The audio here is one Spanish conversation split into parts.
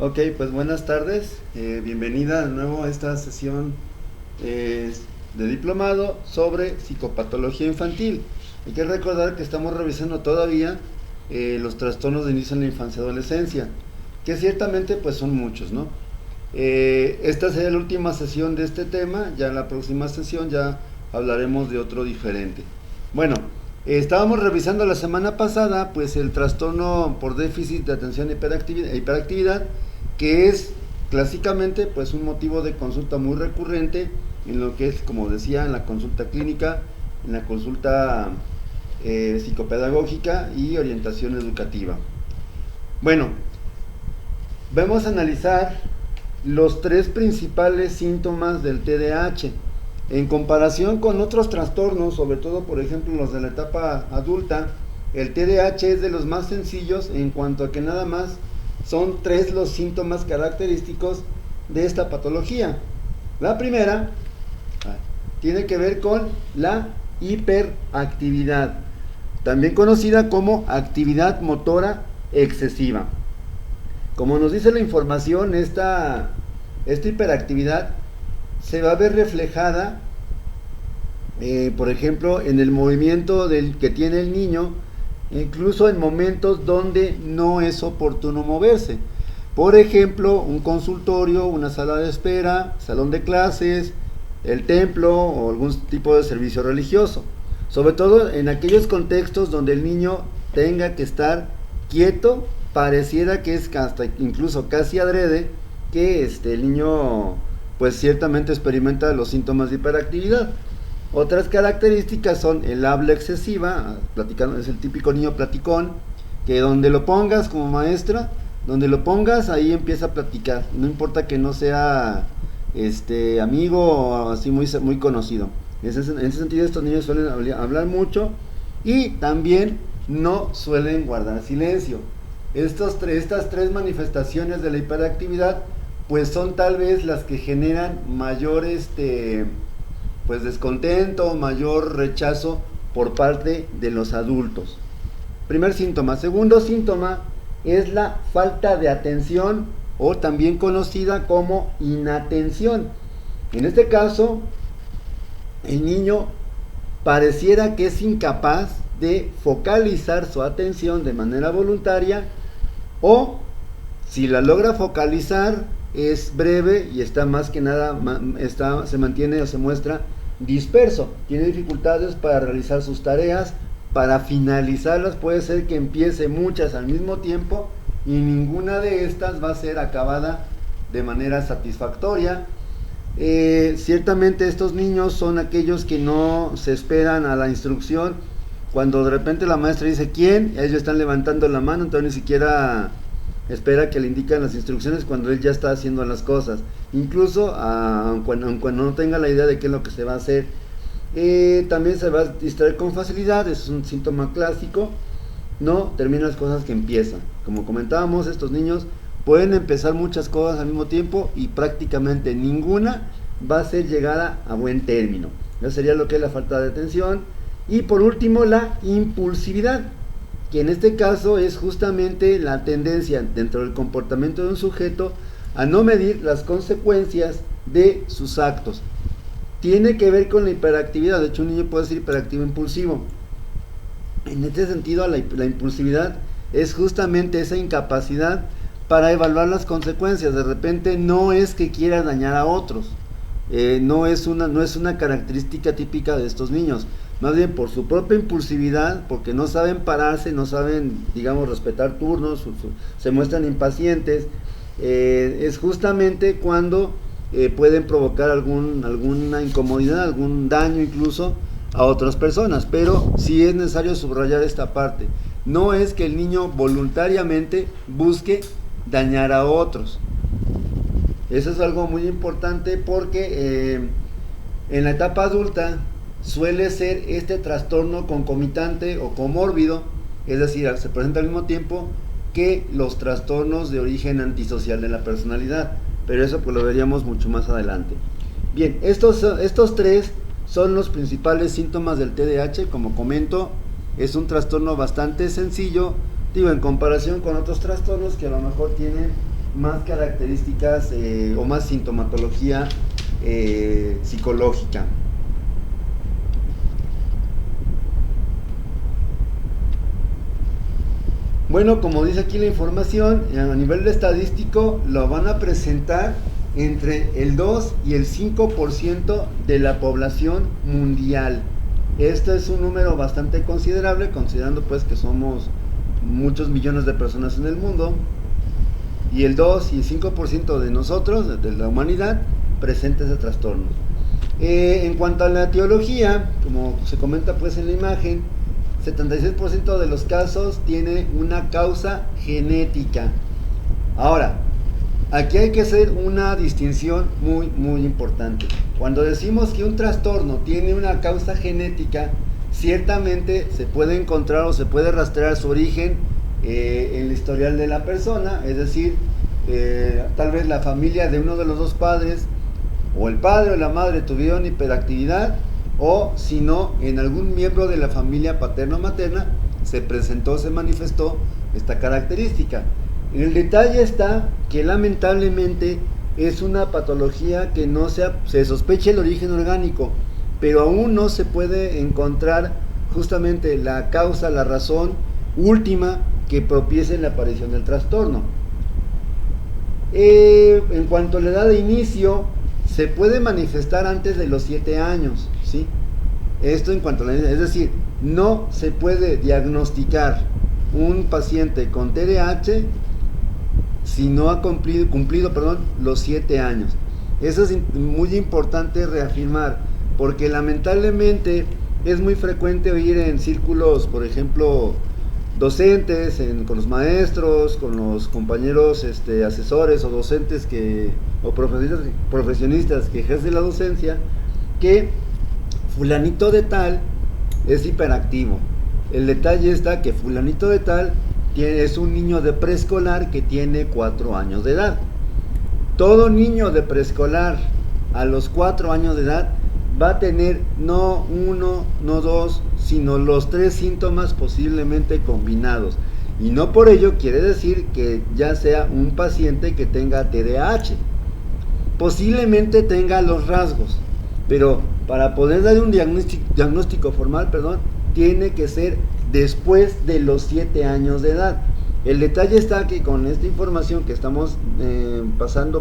Ok, pues buenas tardes, bienvenida de nuevo a esta sesión de diplomado sobre psicopatología infantil. Hay que recordar que estamos revisando todavía los trastornos de inicio en la infancia y adolescencia, que ciertamente pues son muchos, ¿no? Esta será la última sesión de este tema, ya en la próxima sesión ya hablaremos de otro diferente. Bueno, estábamos revisando la semana pasada pues el trastorno por déficit de atención e hiperactividad, que es clásicamente pues un motivo de consulta muy recurrente en lo que es, como decía, en la consulta clínica, en la consulta psicopedagógica y orientación educativa. Bueno, vamos a analizar los tres principales síntomas del TDAH en comparación con otros trastornos, sobre todo por ejemplo los de la etapa adulta. El TDAH es de los más sencillos en cuanto a que nada más son tres los síntomas característicos de esta patología. La primera tiene que ver con la hiperactividad, también conocida como actividad motora excesiva. Como nos dice la información, esta hiperactividad se va a ver reflejada, por ejemplo, en el movimiento que tiene el niño, incluso en momentos donde no es oportuno moverse. Por ejemplo, un consultorio, una sala de espera, salón de clases, el templo o algún tipo de servicio religioso. Sobre todo en aquellos contextos donde el niño tenga que estar quieto, pareciera que es hasta incluso casi adrede que el niño pues ciertamente experimenta los síntomas de hiperactividad. Otras características son el habla excesiva, platicando, es el típico niño platicón, que donde lo pongas como maestra, donde lo pongas ahí empieza a platicar, no importa que no sea amigo o así muy conocido. En ese sentido, estos niños suelen hablar mucho y también no suelen guardar silencio. Estas tres manifestaciones de la hiperactividad pues son tal vez las que generan mayor pues descontento, mayor rechazo por parte de los adultos. Primer síntoma. Segundo síntoma es la falta de atención, o también conocida como inatención. En este caso, el niño pareciera que es incapaz de focalizar su atención de manera voluntaria, o si la logra focalizar es breve y está más que nada se mantiene o se muestra disperso, tiene dificultades para realizar sus tareas, para finalizarlas. Puede ser que empiece muchas al mismo tiempo y ninguna de estas va a ser acabada de manera satisfactoria. Ciertamente estos niños son aquellos que no se esperan a la instrucción. Cuando de repente la maestra dice ¿quién?, ellos están levantando la mano, entonces ni siquiera espera que le indican las instrucciones cuando él ya está haciendo las cosas, incluso aunque no tenga la idea de qué es lo que se va a hacer. También se va a distraer con facilidad, es un síntoma clásico. No termina las cosas que empiezan. Como comentábamos, estos niños pueden empezar muchas cosas al mismo tiempo y prácticamente ninguna va a ser llegada a buen término. Eso sería lo que es la falta de atención. Y por último, la impulsividad, que en este caso es justamente la tendencia dentro del comportamiento de un sujeto a no medir las consecuencias de sus actos. Tiene que ver con la hiperactividad. De hecho, un niño puede ser hiperactivo impulsivo. En este sentido, la impulsividad es justamente esa incapacidad para evaluar las consecuencias. De repente no es que quiera dañar a otros, no es una característica típica de estos niños, más bien por su propia impulsividad, porque no saben pararse, no saben, digamos, respetar turnos, se muestran impacientes. Es justamente cuando pueden provocar alguna incomodidad, algún daño incluso a otras personas. Pero sí es necesario subrayar esta parte: no es que el niño voluntariamente busque dañar a otros. Eso es algo muy importante, porque en la etapa adulta suele ser este trastorno concomitante o comórbido, es decir, se presenta al mismo tiempo que los trastornos de origen antisocial de la personalidad, pero eso pues lo veríamos mucho más adelante. Bien, estos tres son los principales síntomas del TDAH. Como comento, es un trastorno bastante sencillo, digo, en comparación con otros trastornos que a lo mejor tienen más características o más sintomatología psicológica. Bueno, como dice aquí la información, a nivel estadístico lo van a presentar entre el 2 y el 5% de la población mundial. Esto es un número bastante considerable, considerando pues que somos muchos millones de personas en el mundo, y el 2 y el 5% de nosotros, de la humanidad, presenta ese trastorno. En cuanto a la etiología, como se comenta pues en la imagen, 76% de los casos tiene una causa genética. Ahora, aquí hay que hacer una distinción muy importante. Cuando decimos que un trastorno tiene una causa genética, ciertamente se puede encontrar o se puede rastrear su origen en el historial de la persona, es decir, tal vez la familia de uno de los dos padres, o el padre o la madre tuvieron hiperactividad, o si no, en algún miembro de la familia paterno-materna se presentó, se manifestó esta característica. El detalle está que lamentablemente es una patología que no se sospecha el origen orgánico, pero aún no se puede encontrar justamente la causa, la razón última que propicie la aparición del trastorno. En cuanto a la edad de inicio, se puede manifestar antes de los 7 años, ¿sí? Esto en cuanto a la edad, es decir, no se puede diagnosticar un paciente con TDAH si no ha cumplido los 7 años. Eso es muy importante reafirmar, porque lamentablemente es muy frecuente oír en círculos, por ejemplo, docentes, con los maestros, con los compañeros asesores o docentes o profesionistas que ejercen la docencia, que fulanito de tal es hiperactivo. El detalle está que fulanito de tal es un niño de preescolar que tiene 4 años de edad. Todo niño de preescolar a los 4 años de edad va a tener no uno, no dos, sino los 3 síntomas posiblemente combinados. Y no por ello quiere decir que ya sea un paciente que tenga TDAH. Posiblemente tenga los rasgos, pero para poder dar un diagnóstico formal, tiene que ser después de los 7 años de edad. El detalle está que con esta información que estamos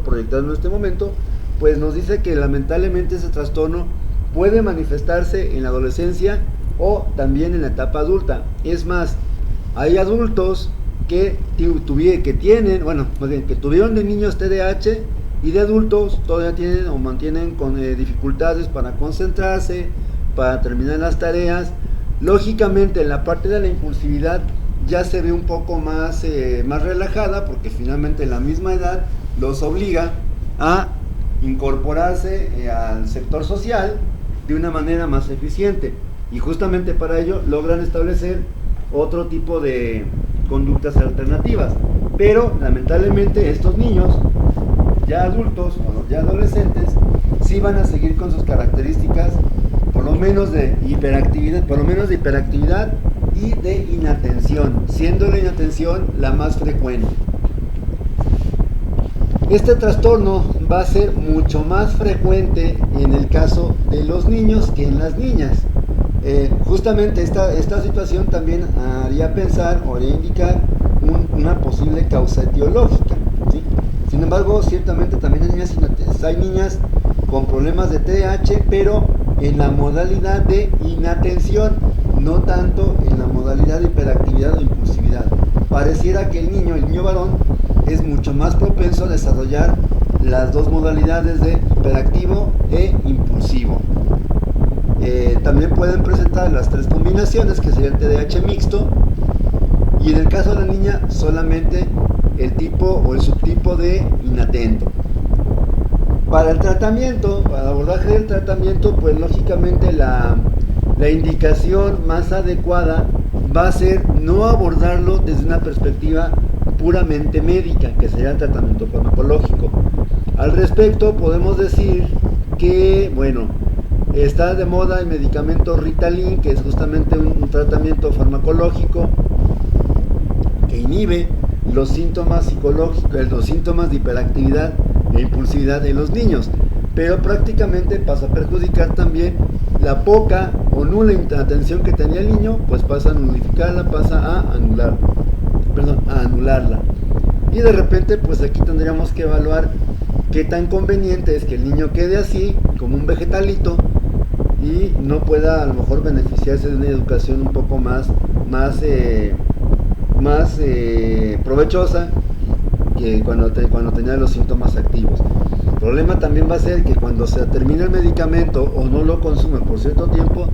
proyectando en este momento, pues nos dice que lamentablemente ese trastorno puede manifestarse en la adolescencia o también en la etapa adulta. Es más, hay adultos que tuvieron de niños TDAH y de adultos todavía tienen o mantienen con dificultades para concentrarse, para terminar las tareas. Lógicamente en la parte de la impulsividad ya se ve un poco más relajada, porque finalmente la misma edad los obliga a incorporarse al sector social de una manera más eficiente, y justamente para ello logran establecer otro tipo de conductas alternativas. Pero lamentablemente estos niños ya adultos o ya adolescentes sí van a seguir con sus características, por lo menos de hiperactividad y de inatención, siendo la inatención la más frecuente. Este trastorno va a ser mucho más frecuente en el caso de los niños que en las niñas. Justamente esta situación también haría pensar o haría indicar una posible causa etiológica, ¿sí? Sin embargo, ciertamente también hay niñas con problemas de TDAH, pero en la modalidad de inatención, no tanto en la modalidad de hiperactividad o impulsividad. Pareciera que el niño varón, es mucho más propenso a desarrollar las dos modalidades de hiperactivo e impulsivo. También pueden presentar las 3 combinaciones, que sería el TDAH mixto, y en el caso de la niña solamente el tipo o el subtipo de inatento. Para el tratamiento, para el abordaje del tratamiento, pues lógicamente la indicación más adecuada va a ser no abordarlo desde una perspectiva puramente médica, que sería el tratamiento farmacológico. Al respecto podemos decir que, está de moda el medicamento Ritalin, que es justamente un tratamiento farmacológico que inhibe los síntomas psicológicos, los síntomas de hiperactividad e impulsividad en los niños, pero prácticamente pasa a perjudicar también la poca o nula atención que tenía el niño, pues pasa a nulificarla, pasa a anularla. Y de repente, pues aquí tendríamos que evaluar qué tan conveniente es que el niño quede así, como un vegetalito, y no pueda a lo mejor beneficiarse de una educación un poco más provechosa que cuando tenía los síntomas activos. El problema también va a ser que cuando se termine el medicamento o no lo consume por cierto tiempo,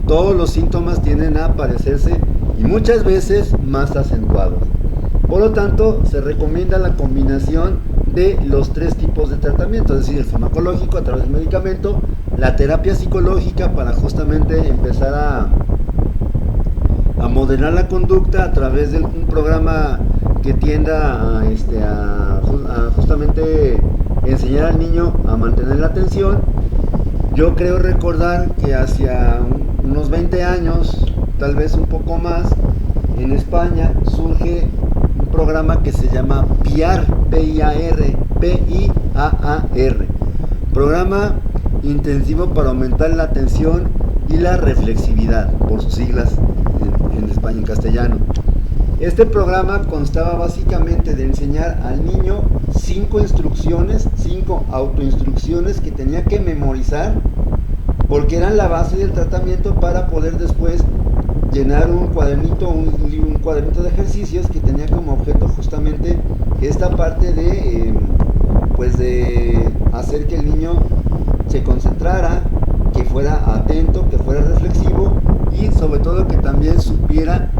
todos los síntomas tienden a aparecerse y muchas veces más acentuados. Por lo tanto, se recomienda la combinación de los tres tipos de tratamiento, es decir, el farmacológico a través del medicamento, la terapia psicológica para justamente empezar a moderar la conducta a través de un programa que tienda a justamente enseñar al niño a mantener la atención. Yo creo recordar que hacia unos 20 años, tal vez un poco más, en España surge un programa que se llama PIAR, P-I-A-A-R, programa intensivo para aumentar la atención y la reflexividad, por sus siglas en España, en castellano. Este programa constaba básicamente de enseñar al niño 5 autoinstrucciones que tenía que memorizar, porque eran la base del tratamiento para poder después llenar un cuadernito de ejercicios que tenía como objeto justamente esta parte de hacer que el niño se concentrara, que fuera atento, que fuera reflexivo y sobre todo que también supiera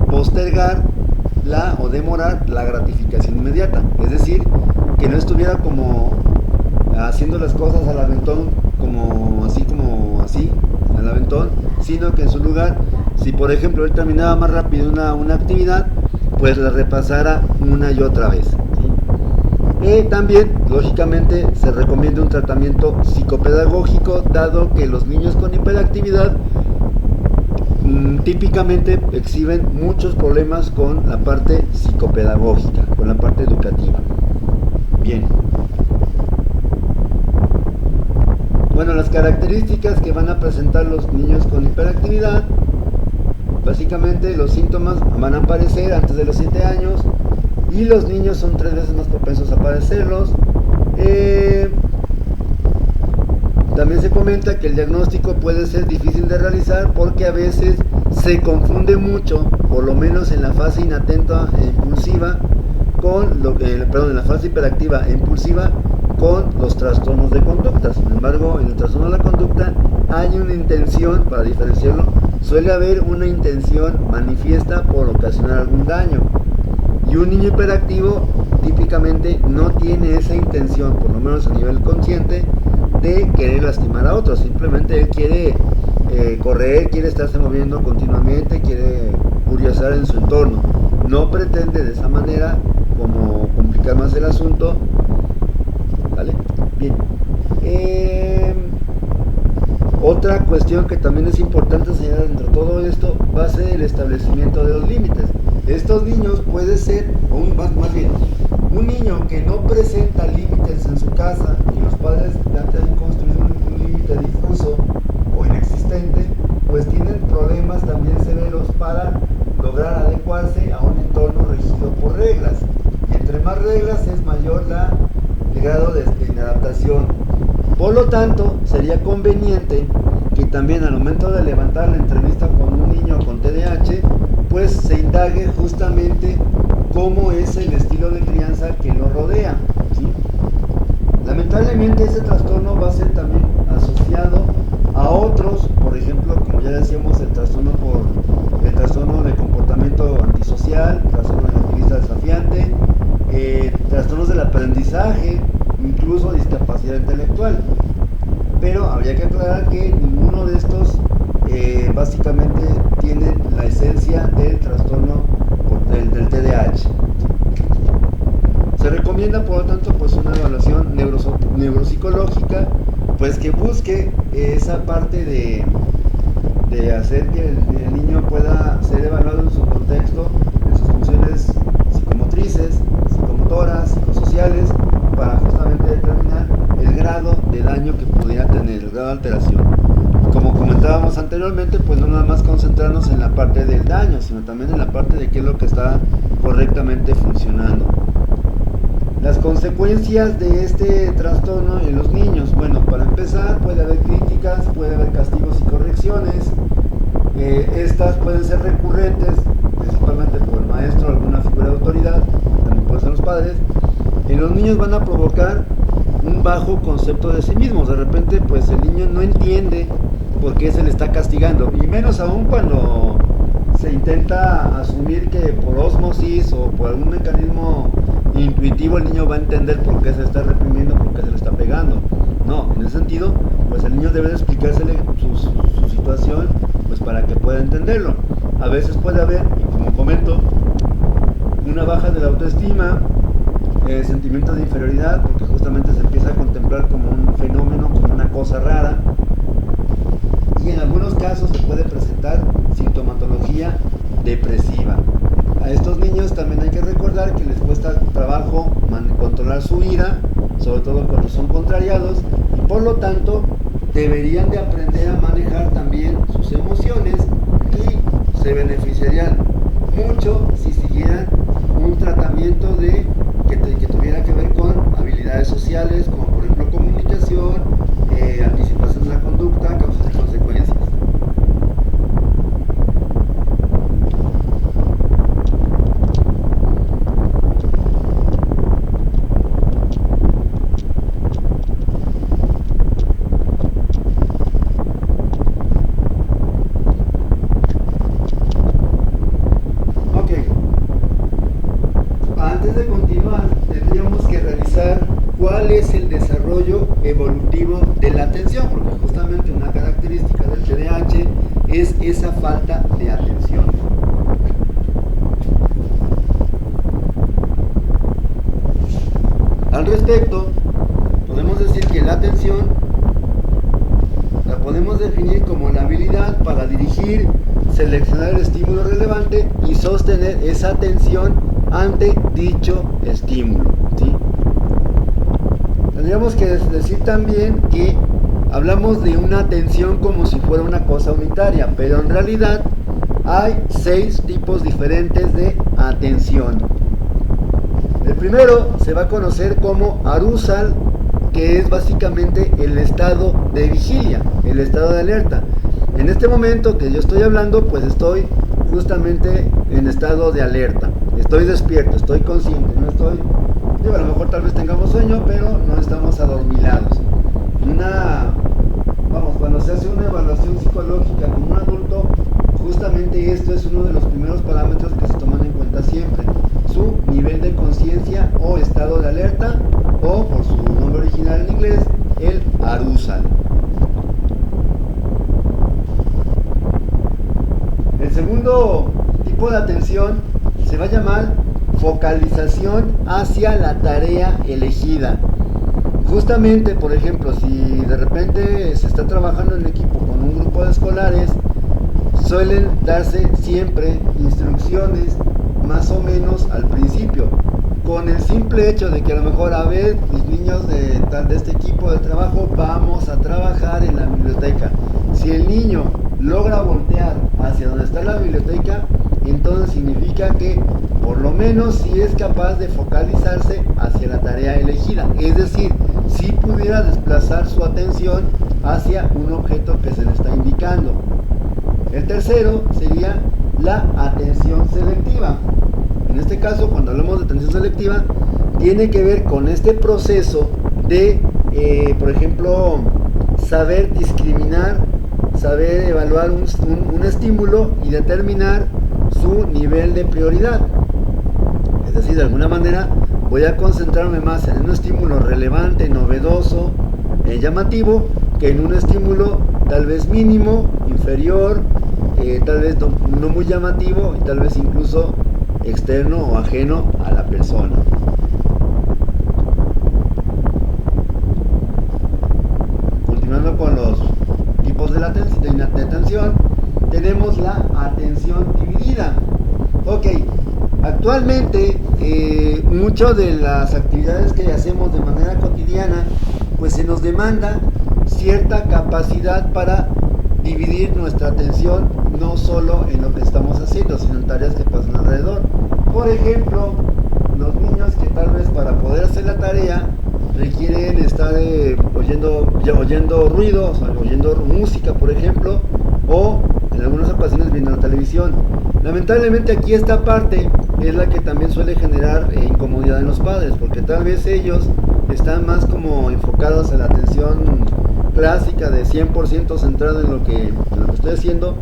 postergar o demorar la gratificación inmediata, es decir, que no estuviera como haciendo las cosas al aventón, como así, al aventón, sino que en su lugar, si por ejemplo él terminaba más rápido una actividad, pues la repasara una y otra vez, ¿sí? También, lógicamente, se recomienda un tratamiento psicopedagógico, dado que los niños con hiperactividad típicamente exhiben muchos problemas con la parte psicopedagógica, con la parte educativa. Bien. Bueno, las características que van a presentar los niños con hiperactividad, básicamente los síntomas van a aparecer antes de los 7 años y los niños son 3 veces más propensos a padecerlos. También se comenta que el diagnóstico puede ser difícil de realizar porque a veces se confunde mucho, por lo menos en la fase inatenta e impulsiva, en la fase hiperactiva e impulsiva, con los trastornos de conducta. Sin embargo, en el trastorno de la conducta hay una intención, para diferenciarlo, suele haber una intención manifiesta por ocasionar algún daño. Y un niño hiperactivo típicamente no tiene esa intención, por lo menos a nivel consciente, de querer lastimar a otros. Simplemente él quiere correr, quiere estarse moviendo continuamente, quiere curiosar en su entorno. No pretende de esa manera como complicar más el asunto. ¿Vale? Bien. Otra cuestión que también es importante señalar dentro de todo esto va a ser el establecimiento de los límites. Estos niños puede ser, más bien, un niño que no presenta límites en su casa, que los padres traten de construir un límite difuso o inexistente, pues tienen problemas también severos para lograr adecuarse a un entorno regido por reglas. Y entre más reglas es mayor el grado de inadaptación. Por lo tanto, sería conveniente que también al momento de levantar la entrevista con un niño con TDAH, pues se indague justamente cómo es el estilo de crianza que lo rodea, ¿sí? Lamentablemente ese trastorno va a ser también asociado a otros, por ejemplo, como ya decíamos, el trastorno de comportamiento antisocial, trastorno negativista desafiante, trastornos del aprendizaje, incluso discapacidad intelectual. Pero habría que aclarar que ninguno de estos básicamente tiene la esencia del trastorno del TDAH. Se recomienda, por lo tanto, pues una evaluación neuropsicológica, pues que busque esa parte de hacer que el niño pueda ser evaluado en su contexto, en su funciones psicomotrices, psicomotoras, psicosociales, para justamente determinar el grado de daño que pudiera tener, el grado de alteración. Como comentábamos anteriormente, pues no nada más concentrarnos en la parte del daño, sino también en la parte de qué es lo que está correctamente funcionando. Las consecuencias de este trastorno en los niños, bueno, para empezar puede haber críticas, puede haber castigos y correcciones. Estas pueden ser recurrentes, principalmente por el maestro o alguna figura de autoridad, también pueden ser los padres. En los niños van a provocar un bajo concepto de sí mismos. De repente, pues el niño no entiende por qué se le está castigando, y menos aún cuando se intenta asumir que por ósmosis o por algún mecanismo intuitivo el niño va a entender por qué se está reprimiendo, por qué se le está pegando. No, en ese sentido, pues el niño debe de explicársele su situación, pues para que pueda entenderlo. A veces puede haber, y como comento, una baja de la autoestima, sentimientos de inferioridad, porque justamente se empieza a contemplar como un fenómeno, como una cosa rara, y en algunos casos se puede presentar sintomatología depresiva. A estos niños también hay que recordar que les cuesta trabajo controlar su ira, sobre todo cuando son contrariados, y por lo tanto deberían de aprender a manejar también sus emociones, y se beneficiarían mucho si siguieran un tratamiento que tuviera que ver con habilidades sociales, como por ejemplo comunicación, anticipación de la conducta, causas y consecuencias. Ok, antes de continuar tendríamos que revisar cuál es el desarrollo evolutivo de la atención, porque justamente una característica del TDAH es esa falta de atención. Al respecto, podemos decir que la atención la podemos definir como la habilidad para dirigir, seleccionar el estímulo relevante y sostener esa atención ante dicho estímulo, ¿sí? Tendríamos que decir también que hablamos de una atención como si fuera una cosa unitaria, pero en realidad hay 6 tipos diferentes de atención. El primero se va a conocer como arousal, que es básicamente el estado de vigilia, el estado de alerta. En este momento que yo estoy hablando, pues estoy justamente en estado de alerta. Estoy despierto, estoy consciente, no estoy... a lo mejor tal vez tengamos sueño, pero no estamos adormilados. Cuando se hace una evaluación psicológica con un adulto, justamente esto es uno de los primeros parámetros que se toman en cuenta siempre: su nivel de conciencia o estado de alerta, o por su nombre original en inglés, el arousal. El segundo tipo de atención se va a llamar focalización hacia la tarea elegida. Justamente, por ejemplo, si de repente se está trabajando en equipo con un grupo de escolares, suelen darse siempre instrucciones más o menos al principio, con el simple hecho de que a lo mejor, a ver, los niños de este equipo de trabajo, vamos a trabajar en la biblioteca. Si el niño logra voltear hacia donde está la biblioteca, entonces significa que por lo menos sí es capaz de focalizarse hacia la tarea elegida, es decir, si pudiera desplazar su atención hacia un objeto que se le está indicando. El tercero sería la atención selectiva. En este caso, cuando hablamos de atención selectiva, tiene que ver con este proceso de, por ejemplo, saber discriminar, saber evaluar un estímulo y determinar su nivel de prioridad. Es decir, de alguna manera voy a concentrarme más en un estímulo relevante, novedoso, llamativo, que en un estímulo tal vez mínimo, inferior, tal vez no muy llamativo, y tal vez incluso externo o ajeno a la persona. Continuando con los tipos de atención, tenemos la atención dividida. Ok, actualmente muchas de las actividades que hacemos de manera cotidiana, pues se nos demanda cierta capacidad para dividir nuestra atención no solo en lo que estamos haciendo, sino en tareas que pasan alrededor. Por ejemplo, los niños que tal vez para poder hacer la tarea requieren estar oyendo ruidos, oyendo música, por ejemplo, o en algunas ocasiones viendo la televisión. Lamentablemente aquí esta parte es la que también suele generar incomodidad en los padres, porque tal vez ellos están más como enfocados en la atención clásica de 100% centrado en lo que estoy haciendo,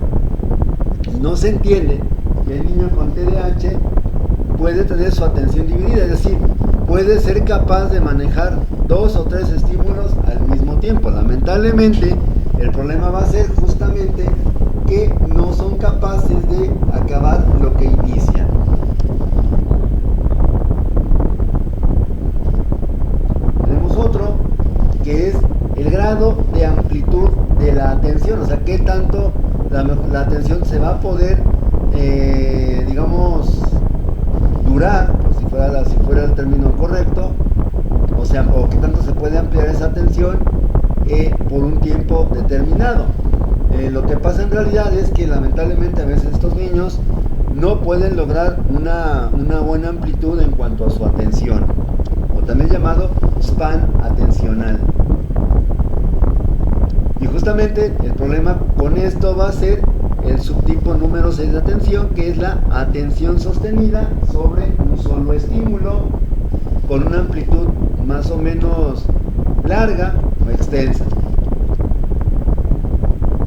y no se entiende que el niño con TDAH puede tener su atención dividida, es decir, puede ser capaz de manejar 2 o 3 estímulos al mismo tiempo. Lamentablemente, el problema va a ser justamente que no son capaces de acabar lo que inician. Tenemos otro que es el grado de amplitud de la atención, o sea, qué tanto la atención se va a poder, digamos, durar, si fuera el término correcto, o sea, o qué tanto se puede ampliar esa atención por un tiempo determinado. Lo que pasa en realidad es que lamentablemente a veces estos niños no pueden lograr una buena amplitud en cuanto a su atención, o también llamado span atencional. Y justamente el problema con esto va a ser el subtipo número 6 de atención, que es la atención sostenida sobre un solo estímulo con una amplitud más o menos larga o extensa.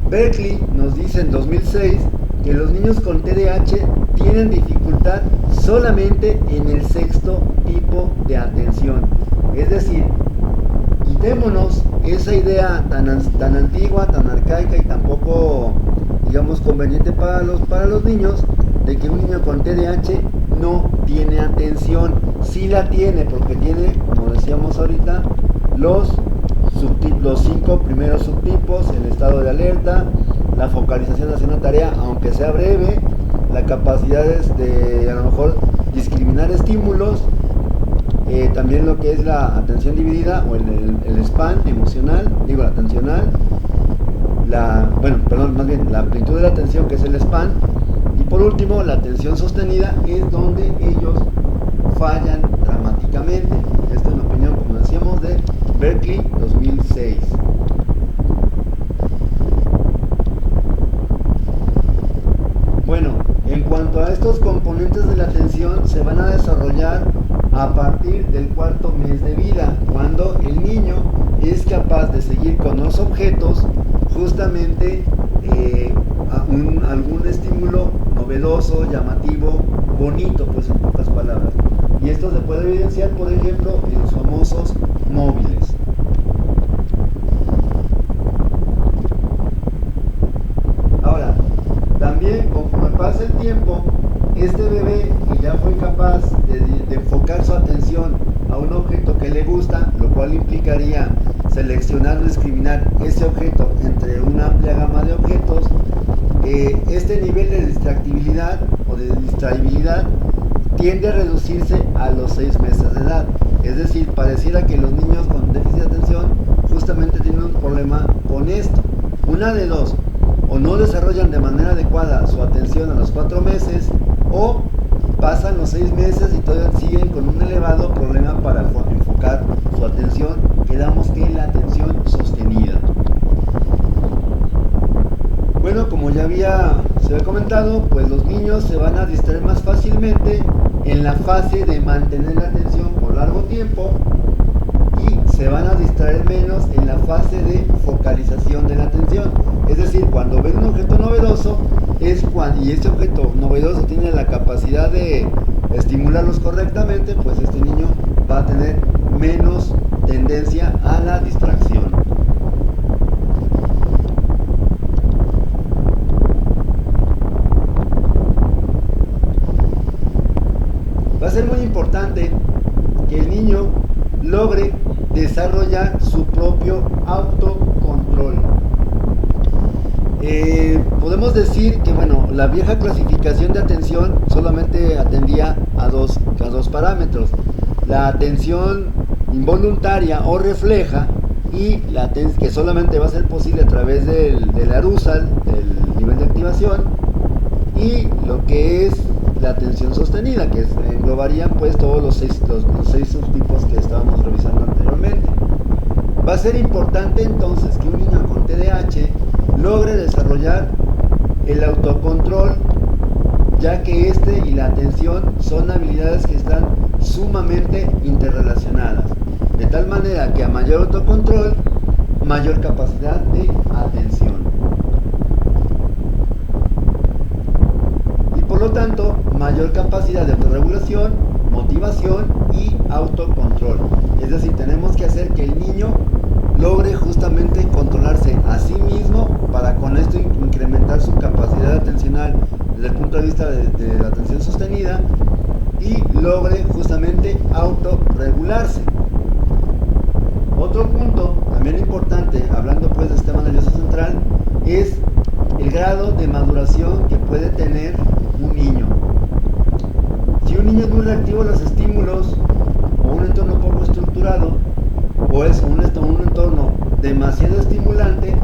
Berkeley nos dice en 2006 que los niños con TDAH tienen dificultad solamente en el sexto tipo de atención. Es decir, quitémonos esa idea tan antigua, tan arcaica y tan poco, digamos, conveniente para los niños, de que un niño con TDAH no tiene atención. Sí la tiene, porque tiene, como decíamos ahorita, los 5 primeros subtipos: el estado de alerta, la focalización hacia una tarea, aunque sea breve, la capacidad de a lo mejor discriminar estímulos, también lo que es la atención dividida o el span emocional, atencional, la amplitud de la atención, que es el span, y por último la atención sostenida, es donde ellos fallan dramáticamente. Esta es la opinión, como decíamos, de Berkeley 2006. Bueno, en cuanto a estos componentes de la atención, se van a desarrollar a partir del 4.º mes de vida, cuando el niño es capaz de seguir con los objetos justamente algún estímulo novedoso, llamativo, bonito, pues en pocas palabras. Y esto se puede evidenciar, por ejemplo, en los famosos móviles. Ahora, también conforme pasa el tiempo, este bebé que ya fue capaz de enfocar su atención a un objeto que le gusta, lo cual implicaría seleccionar o discriminar ese objeto entre una amplia gama de objetos, este nivel de distractibilidad o de distraibilidad tiende a reducirse a los 6 meses de edad. Es decir, pareciera que los niños con déficit de atención justamente tienen un problema con esto. Una de dos: o no desarrollan de manera adecuada su atención a los 4 meses, o pasan los 6 meses y todavía siguen con un elevado problema para enfocar su atención, quedamos que la atención sostenida. Bueno, como ya se había comentado, pues los niños se van a distraer más fácilmente en la fase de mantener la atención por largo tiempo, y se van a distraer menos en la fase de focalización de la atención. Es decir, cuando ven un objeto novedoso, y este objeto novedoso tiene la capacidad de estimularlos correctamente, pues este niño va a tener menos tendencia a la distracción. Va a ser muy importante que el niño logre desarrollar su propio autocontrol. Podemos decir que bueno, la vieja clasificación de atención solamente atendía a dos parámetros: la atención involuntaria o refleja, y que solamente va a ser posible a través del arousal, del nivel de activación, y lo que es la atención sostenida, que englobarían pues todos los seis subtipos que estábamos revisando anteriormente. Va a ser importante entonces que un niño con TDAH logre desarrollar el autocontrol, ya que y la atención son habilidades que están sumamente interrelacionadas, de tal manera que a mayor autocontrol, mayor capacidad de atención. Y por lo tanto, mayor capacidad de autorregulación, motivación y autocontrol. Es decir, tenemos que hacer que el niño logre justamente controlarse a sí mismo, para con esto incrementar su capacidad atencional desde el punto de vista de la atención sostenida, y logre justamente autorregularse. Otro punto también importante, hablando pues del sistema nervioso central, es el grado de maduración que puede tener un niño. Si un niño es muy reactivo a los estímulos, o un entorno poco estructurado, o es un entorno demasiado estimulante,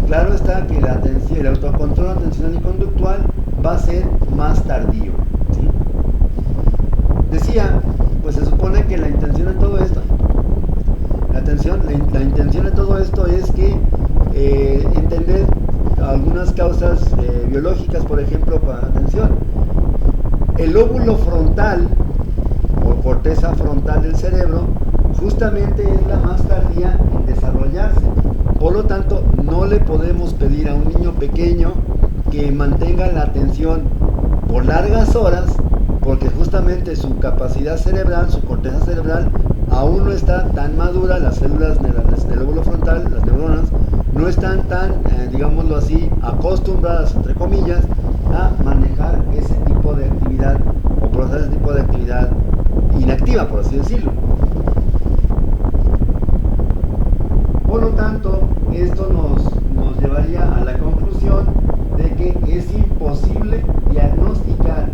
claro está que la atención, el autocontrol atencional y conductual va a ser más tardío, ¿sí? Decía, pues se supone que la intención de todo esto, la intención de todo esto es que entender algunas causas biológicas, por ejemplo, para la atención. El lóbulo frontal o corteza frontal del cerebro justamente es la más tardía en desarrollarse. Por lo tanto, no le podemos pedir a un niño pequeño que mantenga la atención por largas horas, porque justamente su capacidad cerebral, su corteza cerebral, aún no está tan madura. Las células del lóbulo frontal, las neuronas, no están tan, digámoslo así, acostumbradas, entre comillas, a manejar ese tipo de actividad, o procesar ese tipo de actividad inactiva, por así decirlo. Por lo tanto, esto nos llevaría a la conclusión de que es imposible diagnosticar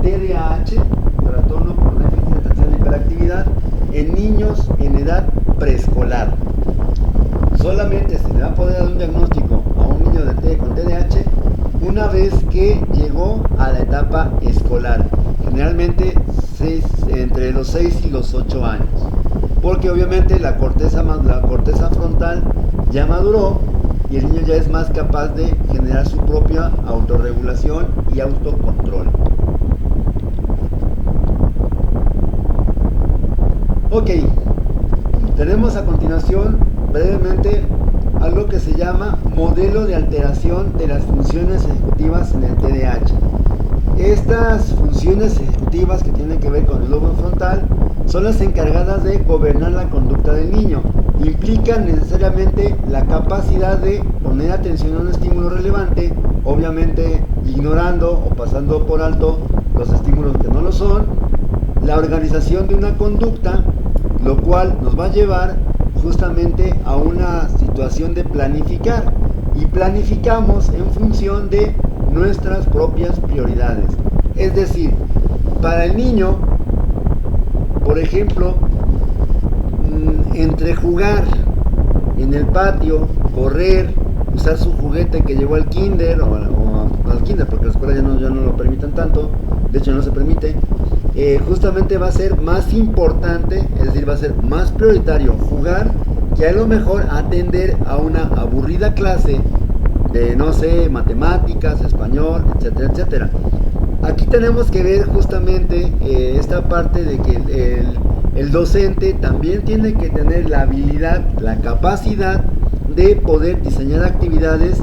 TDAH, trastorno por déficit de atención e hiperactividad, en niños en edad preescolar. Solamente se le va a poder dar un diagnóstico a un niño con TDAH una vez que llegó a la etapa escolar, generalmente entre los 6 y los 8 años, porque obviamente la corteza frontal ya maduró y el niño ya es más capaz de generar su propia autorregulación y autocontrol. Ok, tenemos a continuación brevemente algo que se llama modelo de alteración de las funciones ejecutivas en el TDAH. Estas funciones ejecutivas, que tienen que ver con el lóbulo frontal, son las encargadas de gobernar la conducta del niño. Implican necesariamente la capacidad de poner atención a un estímulo relevante, obviamente ignorando o pasando por alto los estímulos que no lo son, la organización de una conducta, lo cual nos va a llevar justamente a una situación de planificar, y planificamos en función de nuestras propias prioridades. Es decir, para el niño, por ejemplo, entre jugar en el patio, correr, usar su juguete que llevó al kinder, o al kinder, porque la escuela ya no lo permiten tanto, de hecho no se permite, justamente va a ser más importante, es decir, va a ser más prioritario jugar, que a lo mejor atender a una aburrida clase de, no sé, matemáticas, español, etcétera, etcétera. Aquí tenemos que ver justamente esta parte de que el docente también tiene que tener la habilidad, la capacidad de poder diseñar actividades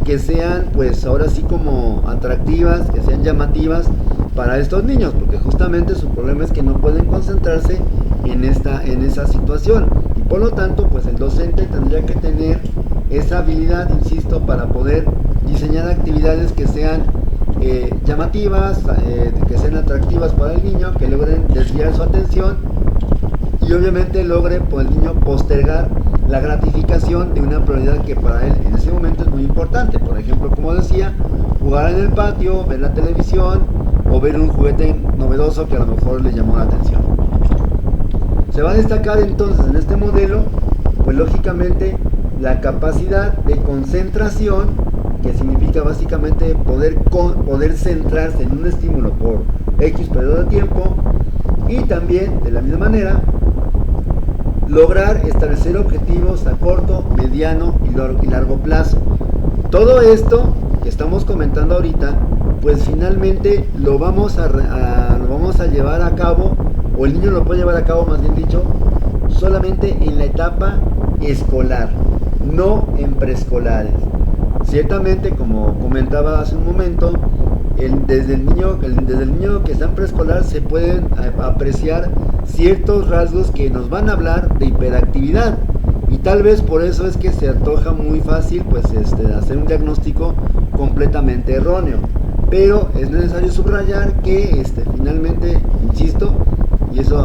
que sean, pues ahora sí, como atractivas, que sean llamativas para estos niños, porque justamente su problema es que no pueden concentrarse en esa situación, y por lo tanto pues el docente tendría que tener esa habilidad, insisto, para poder diseñar actividades que sean llamativas, que sean atractivas para el niño, que logren desviar su atención y obviamente logre el niño postergar la gratificación de una prioridad que para él en ese momento es muy importante. Por ejemplo, como decía, jugar en el patio, ver la televisión o ver un juguete novedoso que a lo mejor le llamó la atención. Se va a destacar entonces en este modelo, pues lógicamente, la capacidad de concentración, que significa básicamente poder centrarse en un estímulo por X periodo de tiempo, y también, de la misma manera, lograr establecer objetivos a corto, mediano y largo plazo. Todo esto que estamos comentando ahorita, pues finalmente lo vamos a llevar a cabo, o el niño lo puede llevar a cabo, más bien dicho, solamente en la etapa escolar, no en preescolares. Ciertamente, como comentaba hace un momento, desde el niño que está en preescolar se pueden apreciar ciertos rasgos que nos van a hablar de hiperactividad, y tal vez por eso es que se antoja muy fácil pues hacer un diagnóstico completamente erróneo. Pero es necesario subrayar que finalmente, insisto, y eso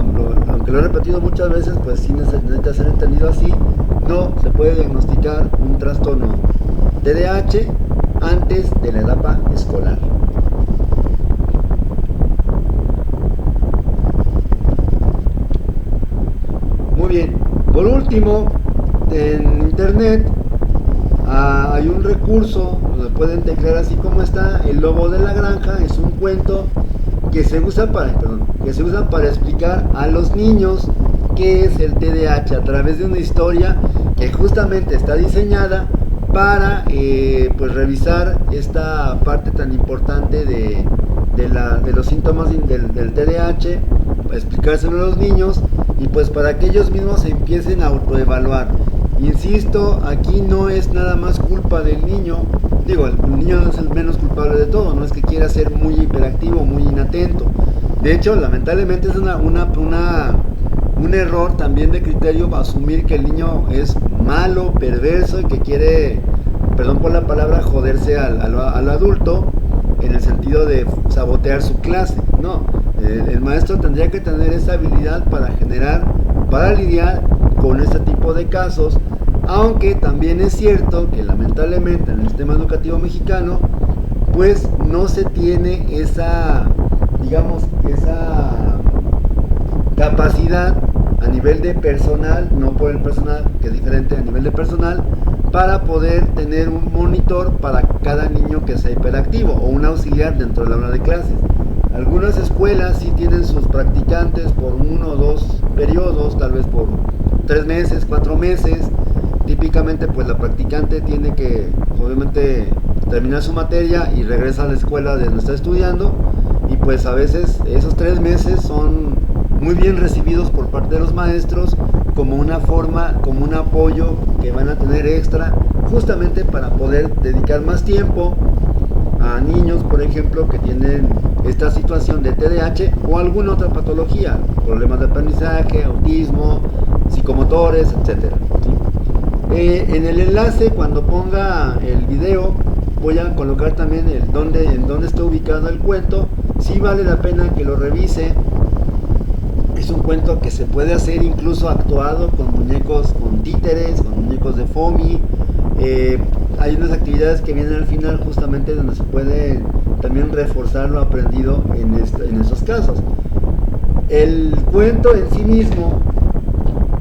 aunque lo he repetido muchas veces, pues sí necesita ser entendido así, no se puede diagnosticar un trastorno TDAH antes de la etapa escolar. Muy bien, por último, en internet hay un recurso donde pueden teclear así como está: El lobo de la granja. Es un cuento que se usa para explicar a los niños qué es el TDAH a través de una historia que justamente está diseñada para pues revisar esta parte tan importante de los síntomas del TDAH, para explicárselo a los niños y pues para que ellos mismos se empiecen a autoevaluar. Insisto, aquí no es nada más culpa del niño. Digo, el niño es el menos culpable de todo, no es que quiera ser muy hiperactivo, muy inatento. De hecho, lamentablemente es un error también de criterio asumir que el niño es malo, perverso y que quiere, perdón por la palabra, joderse al adulto, en el sentido de sabotear su clase. No, el maestro tendría que tener esa habilidad para lidiar con este tipo de casos, aunque también es cierto que lamentablemente en el sistema educativo mexicano pues no se tiene esa capacidad a nivel de personal, no por el personal, que es diferente, a nivel de personal, para poder tener un monitor para cada niño que sea hiperactivo o un auxiliar dentro de la hora de clases. Algunas escuelas sí tienen sus practicantes por 1 o 2 periodos, tal vez por 3 meses, 4 meses. Típicamente pues la practicante tiene que obviamente terminar su materia y regresa a la escuela de donde está estudiando, y pues a veces esos 3 meses son muy bien recibidos por parte de los maestros como una forma, como un apoyo que van a tener extra, justamente para poder dedicar más tiempo a niños, por ejemplo, que tienen esta situación de TDAH o alguna otra patología, problemas de aprendizaje, autismo, psicomotores, etcétera. En el enlace, cuando ponga el video, voy a colocar también en dónde está ubicado el cuento. Sí vale la pena que lo revise. Es un cuento que se puede hacer incluso actuado con muñecos, con títeres, con muñecos de foamy. Hay unas actividades que vienen al final justamente donde se puede también reforzar lo aprendido en esos casos. El cuento en sí mismo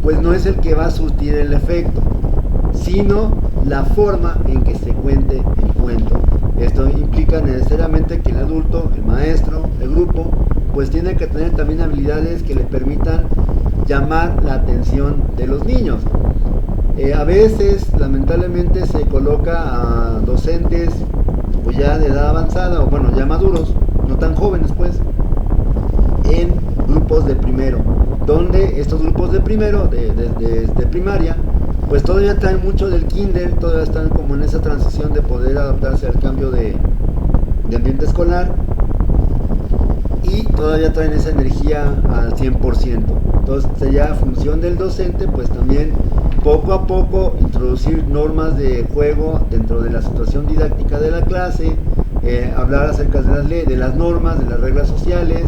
pues no es el que va a surtir el efecto, sino la forma en que se cuente el cuento. Esto implica necesariamente que el adulto, el maestro, el grupo, pues tiene que tener también habilidades que le permitan llamar la atención de los niños. A veces, lamentablemente, se coloca a docentes pues ya de edad avanzada, o bueno, ya maduros, no tan jóvenes pues, en grupos de primero, donde estos grupos de primero, de primaria, pues todavía traen mucho del kinder, todavía están como en esa transición de poder adaptarse al cambio de ambiente escolar, y todavía traen esa energía al 100%. Entonces sería función del docente pues también poco a poco introducir normas de juego dentro de la situación didáctica de la clase, hablar acerca de las normas, de las reglas sociales,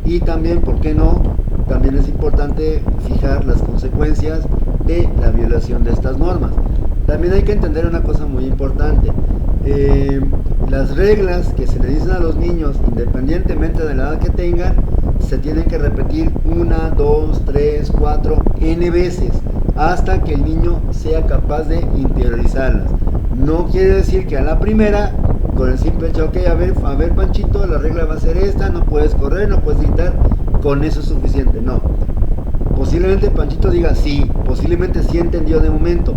y también, ¿por qué no?, también es importante fijar las consecuencias de la violación de estas normas. También hay que entender una cosa muy importante. Las reglas que se le dicen a los niños, independientemente de la edad que tengan, se tienen que repetir 1, 2, 3, 4, n veces, hasta que el niño sea capaz de interiorizarlas. No quiere decir que a la primera, con el simple hecho, ok, a ver Panchito, la regla va a ser esta, no puedes correr, no puedes gritar, con eso es suficiente. No. Posiblemente Panchito diga sí, posiblemente sí entendió de momento,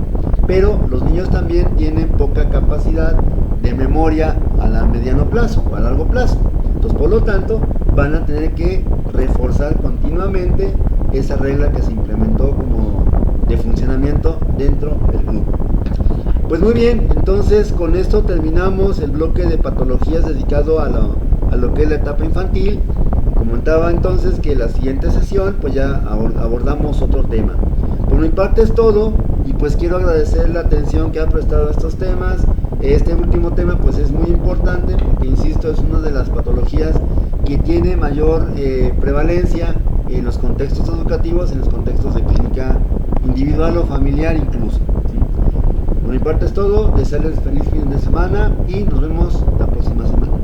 pero los niños también tienen poca capacidad de memoria a mediano plazo o a largo plazo. Entonces, por lo tanto, van a tener que reforzar continuamente esa regla que se implementó como de funcionamiento dentro del grupo. Pues muy bien, entonces con esto terminamos el bloque de patologías dedicado a lo que es la etapa infantil. Comentaba entonces que la siguiente sesión pues ya abordamos otro tema. Por mi parte es todo, y pues quiero agradecer la atención que ha prestado a estos temas. Este último tema pues es muy importante porque, insisto, es una de las patologías que tiene mayor prevalencia en los contextos educativos, en los contextos de clínica individual o familiar incluso. ¿Sí? Por mi parte es todo, desearles feliz fin de semana y nos vemos la próxima semana.